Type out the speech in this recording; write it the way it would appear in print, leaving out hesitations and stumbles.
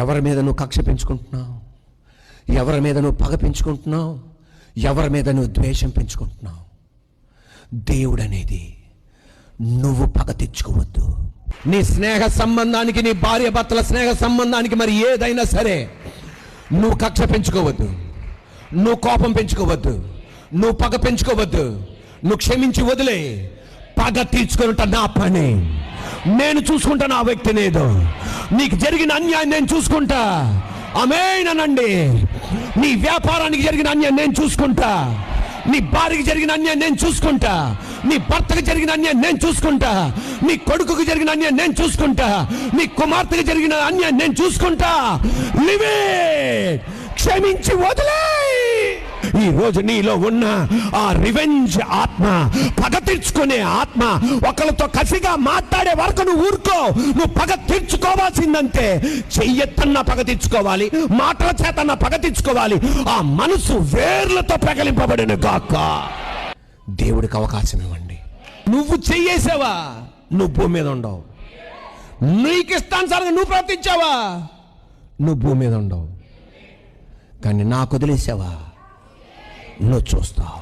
ఎవరి మీద నువ్వు కక్ష పెంచుకుంటున్నావు? ఎవరి మీద నువ్వు పగ పెంచుకుంటున్నావు? ఎవరి మీద నువ్వు ద్వేషం పెంచుకుంటున్నావు? దేవుడు అనేది నువ్వు పగ తెచ్చుకోవద్దు. నీ స్నేహ సంబంధానికి, నీ భార్య భర్తల స్నేహ సంబంధానికి మరి ఏదైనా సరే నువ్వు కక్ష పెంచుకోవద్దు, నువ్వు కోపం పెంచుకోవద్దు, నువ్వు పగ పెంచుకోవద్దు. నువ్వు క్షమించి వదిలే. పగ తీర్చుకుంటా నా పని, నేను చూసుకుంటా. నా వ్యక్తిని ఏదో నీకు జరిగిన అన్యాయం నేను చూసుకుంటా. ఆమేన్ అనండి. నీ వ్యాపారానికి జరిగిన అన్యాయం నేను చూసుకుంటా. నీ భార్యకి జరిగిన అన్యాయం నేను చూసుకుంటా. నీ భర్తకి జరిగిన అన్యాయం నేను చూసుకుంటా. నీ కొడుకుకి జరిగిన అన్యాయం నేను చూసుకుంటా. నీ కుమార్తెకి జరిగిన అన్యాయం నేను చూసుకుంటా. Live it. క్షమించి వదిలే. ఈ రోజు నీలో ఉన్న ఆ రివెంజ్ ఆత్మ, పగ తీర్చుకునే ఆత్మ, ఒకరితో కసిగా మాట్లాడే వరకు నువ్వు ఊరుకో. నువ్వు పగ తీర్చుకోవాల్సిందంటే చెయ్యెత్తన్నా పగ తీర్చుకోవాలి, మాటల చేతన్నా పగ తీర్చుకోవాలి. ఆ మనసు వేర్లతో ప్రగలింపబడిన గాక. దేవుడికి అవకాశం ఇవ్వండి. నువ్వు చెయ్యేసావా, నువ్వు భూమి మీద ఉండవు. నీకు ఇష్టానుసారంగా నువ్వు ప్రవర్తించావా, నువ్వు భూమి మీద ఉండవు. కానీ నాకు వదిలేసావా, నువ్వు చూస్తావు.